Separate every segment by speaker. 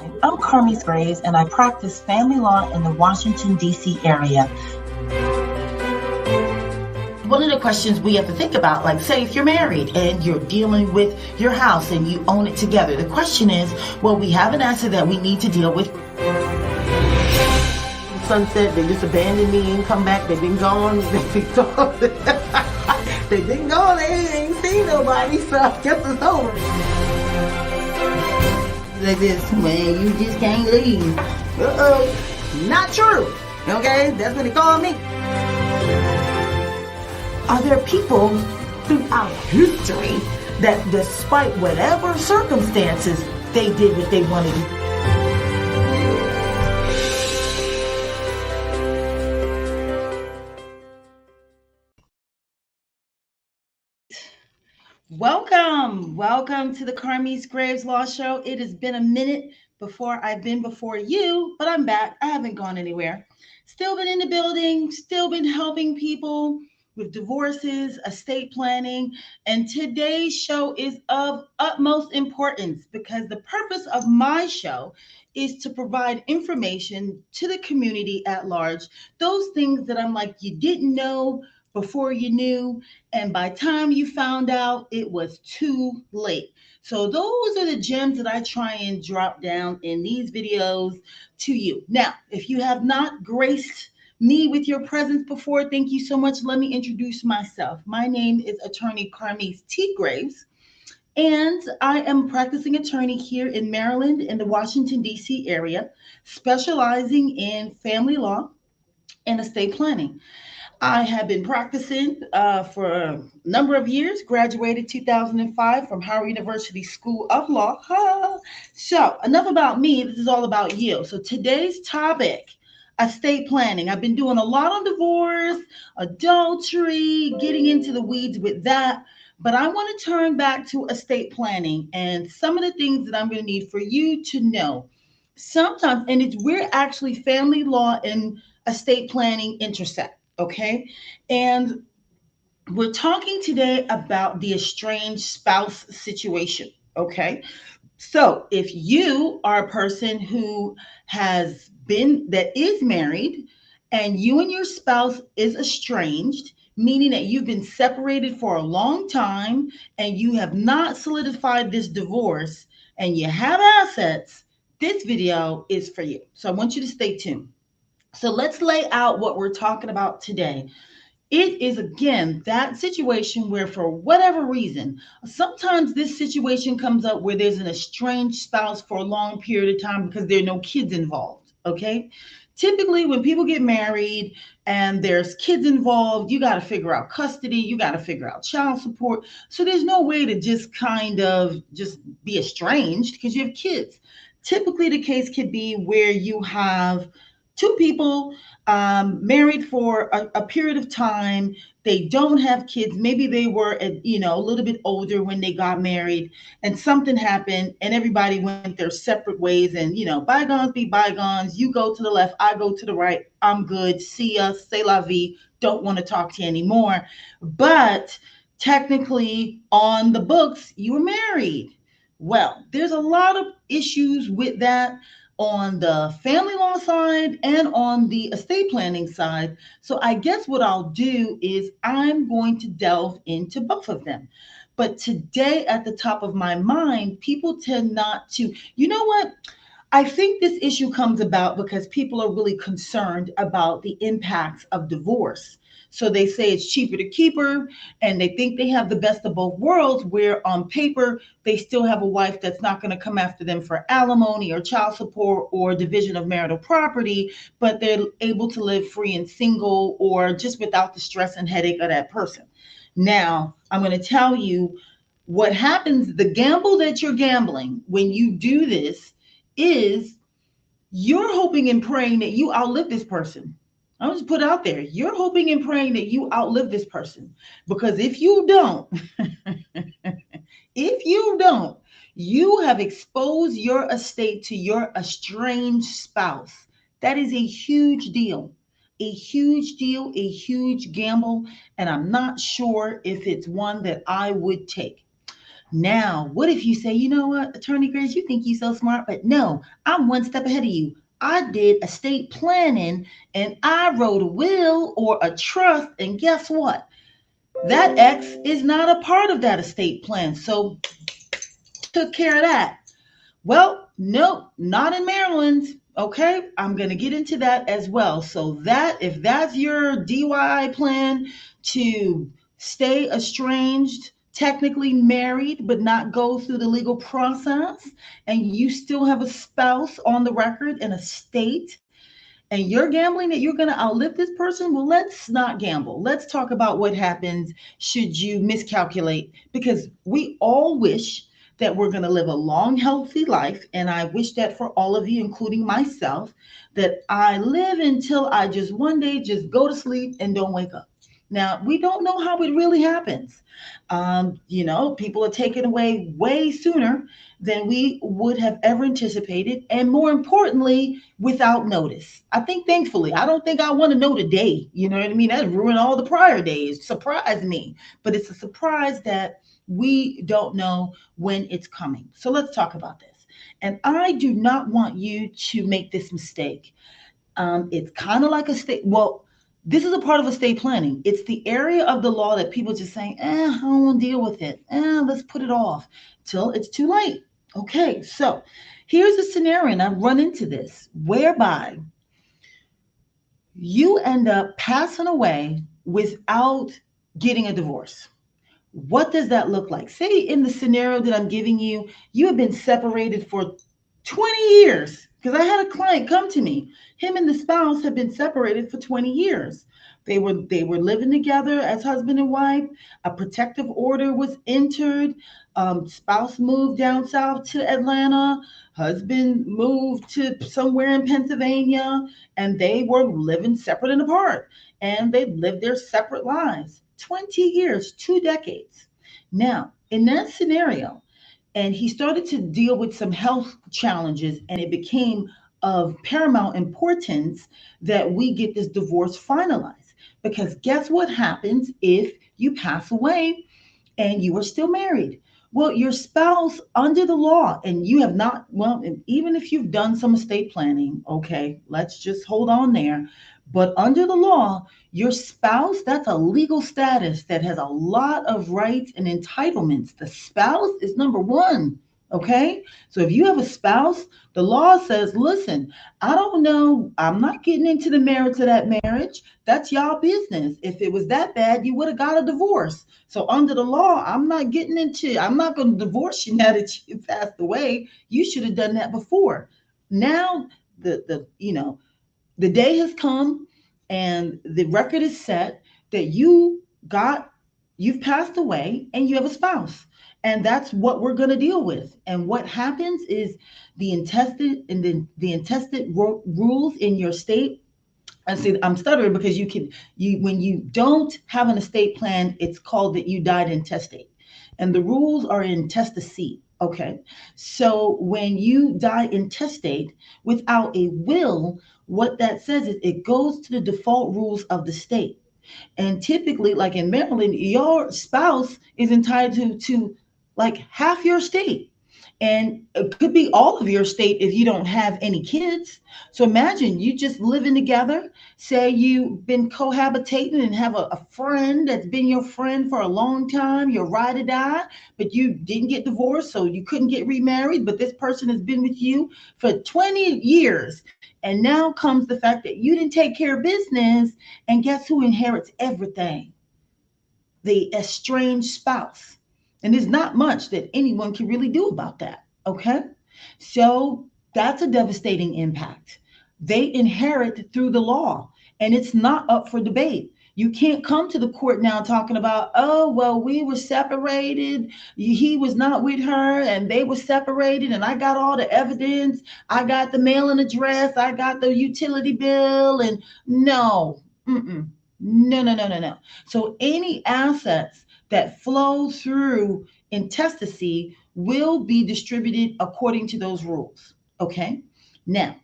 Speaker 1: I'm Carmes Graves, and I practice family law in the Washington, D.C. area.
Speaker 2: One of the questions we have to think about, like say if you're married and you're dealing with your house and you own it together, the question is, well, we have an asset that we need to deal with. Sunset, they just abandoned me and come back, they've been gone, they've been gone. They've been gone, they ain't seen nobody, so I guess it's over. Like this, man, you just can't leave. Not true. Okay, that's what they call me. Are there people throughout history that despite whatever circumstances, they did what they wanted to do? Welcome to the Carmes Graves Law Show. It has been a minute before I've been before you, but I'm back. I haven't gone anywhere. Still been in the building, still been helping people with divorces, estate planning, and today's show is of utmost importance because the purpose of my show is to provide information to the community at large, those things that I'm like, you didn't know before you knew, and by time you found out, it was too late. So those are the gems that I try and drop down in these videos to you. Now, if you have not graced me with your presence before, thank you so much. Let me introduce myself. My name is Attorney Carmes T. Graves, and I am a practicing attorney here in Maryland in the Washington, D.C. area, specializing in family law and estate planning. I have been practicing for a number of years, graduated 2005 from Howard University School of Law. So enough about me, this is all about you. So today's topic, estate planning. I've been doing a lot on divorce, adultery, getting into the weeds with that. But I want to turn back to estate planning and some of the things that I'm going to need for you to know. Sometimes, and it's where actually family law and estate planning intersect. Okay. And we're talking today about the estranged spouse situation. Okay. So if you are a person who that is married and you and your spouse is estranged, meaning that you've been separated for a long time and you have not solidified this divorce and you have assets, this video is for you. So I want you to stay tuned. So let's lay out what we're talking about today. It is, again, that situation where, for whatever reason, sometimes this situation comes up where there's an estranged spouse for a long period of time because there are no kids involved. Okay. Typically, when people get married and there's kids involved, you got to figure out custody, you got to figure out child support. So there's no way to just kind of just be estranged because you have kids. Typically, the case could be where you have two people married for a period of time. They don't have kids. Maybe they were, a little bit older when they got married, and something happened, and everybody went their separate ways. And bygones be bygones. You go to the left, I go to the right. I'm good. See ya. C'est la vie. Don't want to talk to you anymore. But technically, on the books, you were married. Well, there's a lot of issues with that on the family law side and on the estate planning side. So I guess what I'll do is I'm going to delve into both of them. But today, at the top of my mind, people tend not to, you know what? I think this issue comes about because people are really concerned about the impacts of divorce. So they say it's cheaper to keep her, and they think they have the best of both worlds, where on paper, they still have a wife that's not going to come after them for alimony or child support or division of marital property, but they're able to live free and single or just without the stress and headache of that person. Now, I'm going to tell you what happens, the gamble that you're gambling when you do this is you're hoping and praying that you outlive this person. I'll just put it out there. You're hoping and praying that you outlive this person. Because if you don't, you have exposed your estate to your estranged spouse. That is a huge deal. A huge deal, a huge gamble. And I'm not sure if it's one that I would take. Now, what if you say, you know what, Attorney Grace, you think you're so smart, but no, I'm one step ahead of you. I did estate planning and I wrote a will or a trust, and guess what? That X is not a part of that estate plan. So took care of that. Well, no, not in Maryland. Okay, I'm going to get into that as well. So that if that's your DIY plan to stay estranged, technically married, but not go through the legal process, and you still have a spouse on the record in a state, and you're gambling that you're going to outlive this person, well, let's not gamble. Let's talk about what happens should you miscalculate, because we all wish that we're going to live a long, healthy life. And I wish that for all of you, including myself, that I live until I just one day just go to sleep and don't wake up. Now, we don't know how it really happens. People are taken away way sooner than we would have ever anticipated. And more importantly, without notice. I think thankfully, I don't think I want to know the day. You know what I mean? That ruined all the prior days. Surprise me. But it's a surprise that we don't know when it's coming. So let's talk about this. And I do not want you to make this mistake. It's kind of like a state. Well, this is a part of estate planning. It's the area of the law that people just saying, I don't want to deal with it. Let's put it off till it's too late. Okay, so here's a scenario, and I've run into this, whereby you end up passing away without getting a divorce. What does that look like? Say in the scenario that I'm giving you, you have been separated for 20 years. Because I had a client come to me. Him and the spouse had been separated for 20 years. They were living together as husband and wife. A protective order was entered. Spouse moved down south to Atlanta. Husband moved to somewhere in Pennsylvania, and they were living separate and apart. And they lived their separate lives. 20 years, 2 decades. Now, in that scenario, and he started to deal with some health challenges, and it became of paramount importance that we get this divorce finalized. Because guess what happens if you pass away and you are still married? Well, your spouse, under the law, and you have not, well, even if you've done some estate planning, okay, let's just hold on there. But under the law, your spouse, that's a legal status that has a lot of rights and entitlements. The spouse is number one. Okay. So if you have a spouse, the law says, listen, I don't know. I'm not getting into the merits of that marriage. That's y'all business. If it was that bad, you would have got a divorce. So under the law, I'm not going to divorce you now that you passed away. You should have done that before. Now the day has come and the record is set that you've passed away and you have a spouse. And that's what we're going to deal with. And what happens is the intested rules in your state. I see I'm stuttering because when you don't have an estate plan, it's called that you died intestate. And the rules are intestacy. Okay. So when you die intestate without a will, what that says is it goes to the default rules of the state. And typically, like in Maryland, your spouse is entitled to like half your estate. And it could be all of your estate if you don't have any kids. So imagine you just living together. Say you've been cohabitating and have a friend that's been your friend for a long time, your ride or die, but you didn't get divorced, so you couldn't get remarried. But this person has been with you for 20 years. And now comes the fact that you didn't take care of business. And guess who inherits everything? The estranged spouse. And there's not much that anyone can really do about that. Okay. So that's a devastating impact. They inherit through the law, and it's not up for debate. You can't come to the court now talking about, oh, well, we were separated. He was not with her and they were separated. And I got all the evidence. I got the mailing address. I got the utility bill. And no, no, no, no, no, no. So any assets that flow through intestacy will be distributed according to those rules. Okay. Now,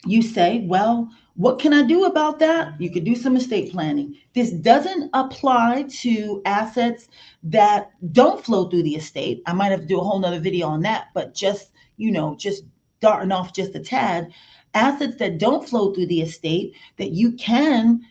Speaker 2: You say, well, what can I do about that? You could do some estate planning. This doesn't apply to assets that don't flow through the estate. I might have to do a whole nother video on that, but just, just darting off just a tad. Assets that don't flow through the estate that you can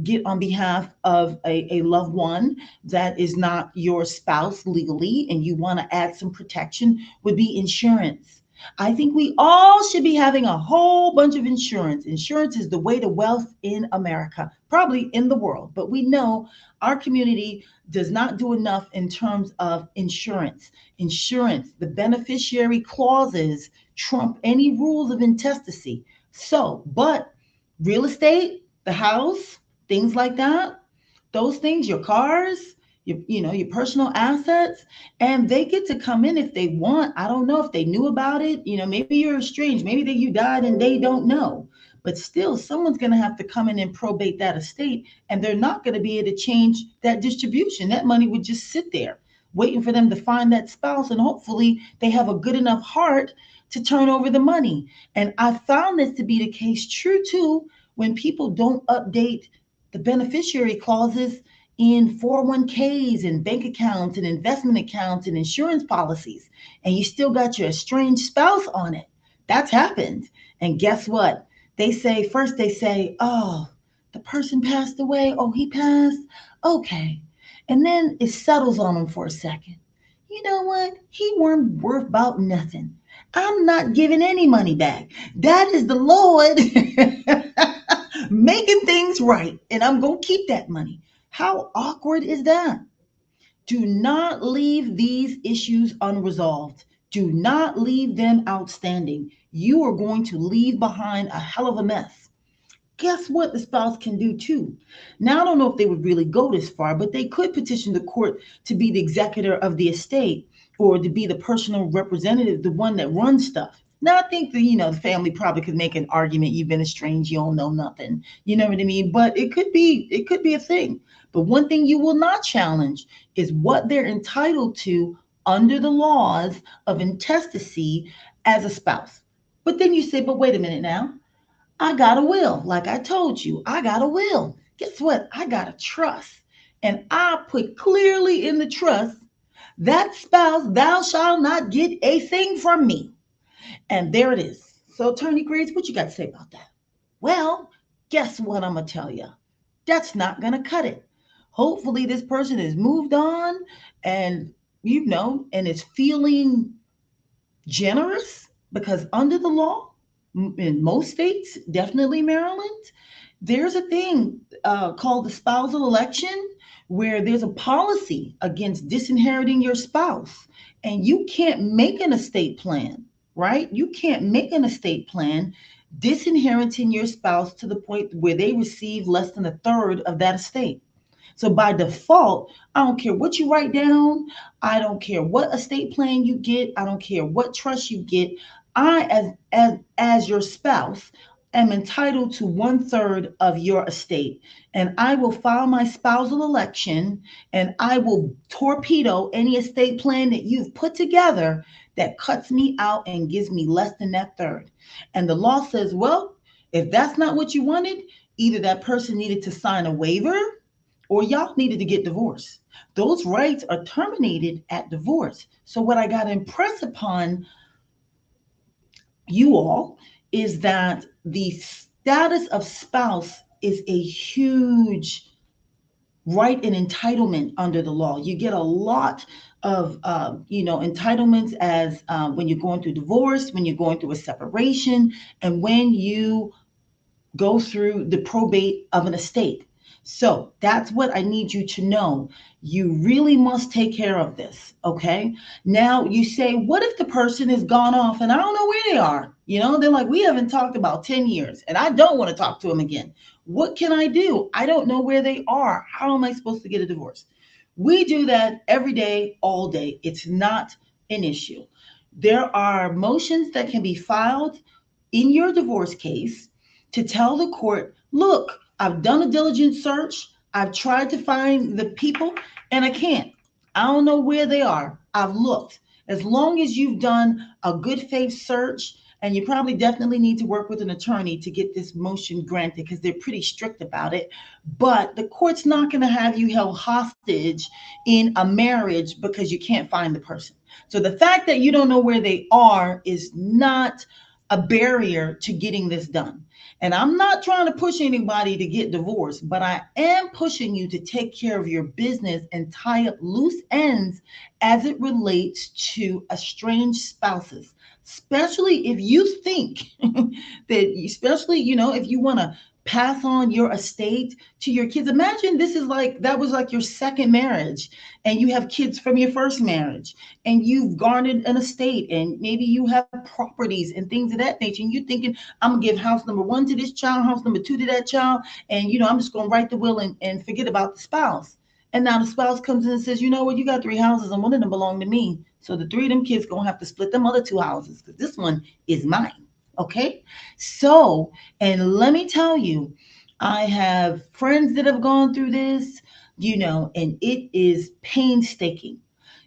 Speaker 2: get on behalf of a loved one that is not your spouse legally, and you want to add some protection, would be insurance. I think we all should be having a whole bunch of insurance. Insurance is the way to wealth in America, probably in the world, but we know our community does not do enough in terms of insurance. Insurance, the beneficiary clauses trump any rules of intestacy. So, but real estate, the house, things like that, those things, your cars, your personal assets, and they get to come in if they want. I don't know if they knew about it. Maybe you're estranged, maybe that you died and they don't know. But still, someone's going to have to come in and probate that estate, and they're not going to be able to change that distribution. That money would just sit there waiting for them to find that spouse, and hopefully they have a good enough heart to turn over the money. And I found this to be the case true too when people don't update the beneficiary clauses in 401ks and bank accounts and investment accounts and insurance policies, and you still got your estranged spouse on it. That's happened. And guess what? They say, oh, the person passed away. Oh, he passed. Okay. And then it settles on them for a second. You know what? He weren't worth about nothing. I'm not giving any money back. That is the Lord making things right, and I'm going to keep that money. How awkward is that? Do not leave these issues unresolved. Do not leave them outstanding. You are going to leave behind a hell of a mess. Guess what the spouse can do too? Now, I don't know if they would really go this far, but they could petition the court to be the executor of the estate, or to be the personal representative, the one that runs stuff. Now, I think the family probably could make an argument. You've been estranged, you don't know nothing. You know what I mean? But it could be a thing. But one thing you will not challenge is what they're entitled to under the laws of intestacy as a spouse. But then you say, but wait a minute now. I got a will. Like I told you, I got a will. Guess what? I got a trust. And I put clearly in the trust, that spouse, thou shalt not get a thing from me. And there it is. So, Attorney Grace, what you got to say about that? Well, guess what I'm going to tell you? That's not going to cut it. Hopefully, this person has moved on, and, and is feeling generous, because under the law, in most states, definitely Maryland, there's a thing called the spousal election, where there's a policy against disinheriting your spouse, and you can't make an estate plan, right? You can't make an estate plan disinheriting your spouse to the point where they receive less than a third of that estate. So by default, I don't care what you write down. I don't care what estate plan you get. I don't care what trust you get. I, as your spouse, am entitled to 1/3 of your estate. And I will file my spousal election, and I will torpedo any estate plan that you've put together that cuts me out and gives me less than that third. And the law says, well, if that's not what you wanted, either that person needed to sign a waiver, or y'all needed to get divorced. Those rights are terminated at divorce. So what I got to impress upon you all is that the status of spouse is a huge right and entitlement under the law. You get a lot of entitlements as when you're going through divorce, when you're going through a separation, and when you go through the probate of an estate. So that's what I need you to know. You really must take care of this, okay? Now you say, what if the person has gone off and I don't know where they are? They're like, we haven't talked about 10 years and I don't want to talk to them again. What can I do? I don't know where they are. How am I supposed to get a divorce? We do that every day, all day. It's not an issue. There are motions that can be filed in your divorce case to tell the court, look, I've done a diligent search. I've tried to find the people and I can't. I don't know where they are. I've looked. As long as you've done a good faith search And you probably definitely need to work with an attorney to get this motion granted because they're pretty strict about it. But the court's not going to have you held hostage in a marriage because you can't find the person. So the fact that you don't know where they are is not a barrier to getting this done. And I'm not trying to push anybody to get divorced, but I am pushing you to take care of your business and tie up loose ends as it relates to estranged spouses, especially if you think that, especially, if you want to pass on your estate to your kids. Imagine that was like your second marriage and you have kids from your first marriage and you've garnered an estate and maybe you have properties and things of that nature. And you're thinking, I'm gonna give house number 1 to this child, house number 2 to that child. And, I'm just gonna write the will and forget about the spouse. And now the spouse comes in and says, you know what, you got 3 houses and one of them belong to me. So the 3 of them kids gonna have to split them other 2 houses because this one is mine. Okay. So, and let me tell you, I have friends that have gone through this, and it is painstaking.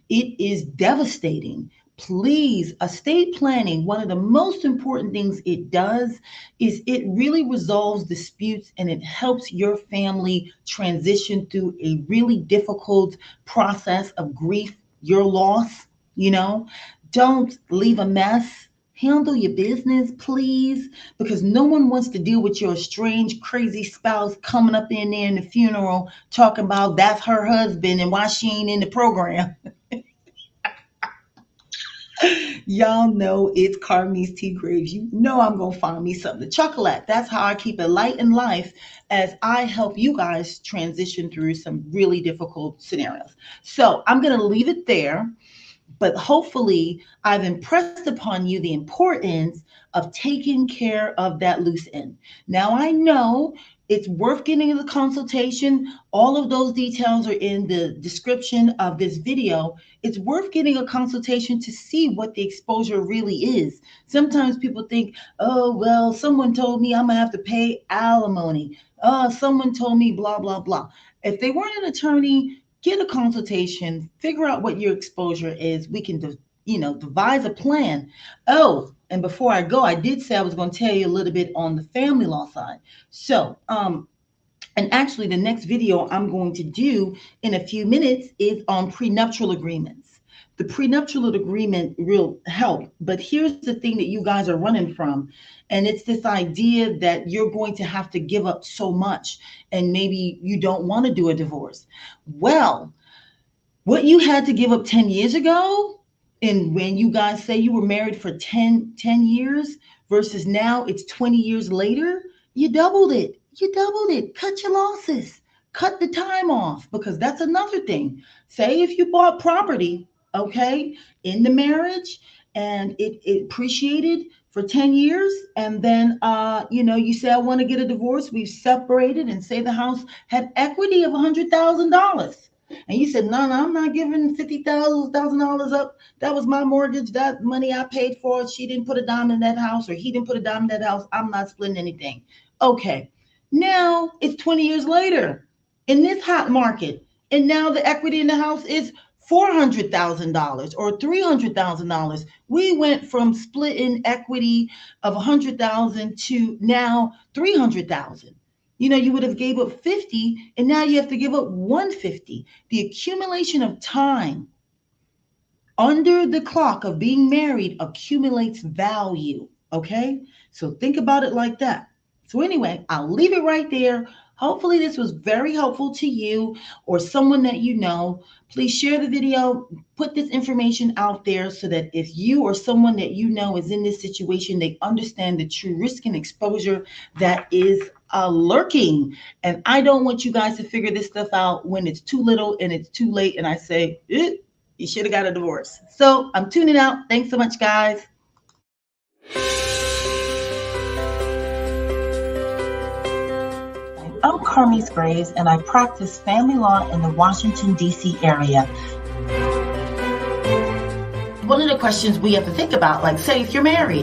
Speaker 2: It is devastating. Please, estate planning, one of the most important things it does is it really resolves disputes and it helps your family transition through a really difficult process of grief, your loss, Don't leave a mess. Handle your business, please, because no one wants to deal with your estranged, crazy spouse coming up in there in the funeral talking about that's her husband and why she ain't in the program. Y'all know it's Carmi's Tea Graves. You know I'm going to find me something to chuckle at. That's how I keep it light in life as I help you guys transition through some really difficult scenarios. So I'm going to leave it there. But hopefully I've impressed upon you the importance of taking care of that loose end. Now I know it's worth getting a consultation. All of those details are in the description of this video. It's worth getting a consultation to see what the exposure really is. Sometimes people think, oh, well, someone told me I'm gonna have to pay alimony. Someone told me blah, blah, blah. If they weren't an attorney, get a consultation, figure out what your exposure is. We can, devise a plan. Oh, and before I go, I did say I was going to tell you a little bit on the family law side. So, and actually the next video I'm going to do in a few minutes is on prenuptial agreements. The prenuptial agreement will help, but here's the thing that you guys are running from. And it's this idea that you're going to have to give up so much and maybe you don't want to do a divorce. Well, what you had to give up 10 years ago, and when you guys say you were married for 10 years versus now it's 20 years later, you doubled it. Cut your losses. Cut the time off, because that's another thing. Say if you bought property, okay, in the marriage and it appreciated for 10 years. And then, you say, I want to get a divorce. We've separated and say the house had equity of $100,000. And you said, no, I'm not giving $50,000 up. That was my mortgage. That money I paid for. She didn't put a dime in that house, or he didn't put a dime in that house. I'm not splitting anything. Okay. Now it's 20 years later in this hot market. And now the equity in the house is $400,000 or $300,000. We went from splitting equity of $100,000 to now $300,000. You would have gave up 50 and now you have to give up 150. The accumulation of time under the clock of being married accumulates value. Okay. So think about it like that. So anyway, I'll leave it right there. Hopefully this was very helpful to you or someone that you know. Please share the video, put this information out there so that if you or someone that you know is in this situation, they understand the true risk and exposure that is lurking. And I don't want you guys to figure this stuff out when it's too little and it's too late. And I say, you should have got a divorce. So I'm tuning out. Thanks so much, guys.
Speaker 1: I'm Carmi Graves, and I practice family law in the Washington, D.C. area.
Speaker 2: One of the questions we have to think about, like, say if you're married,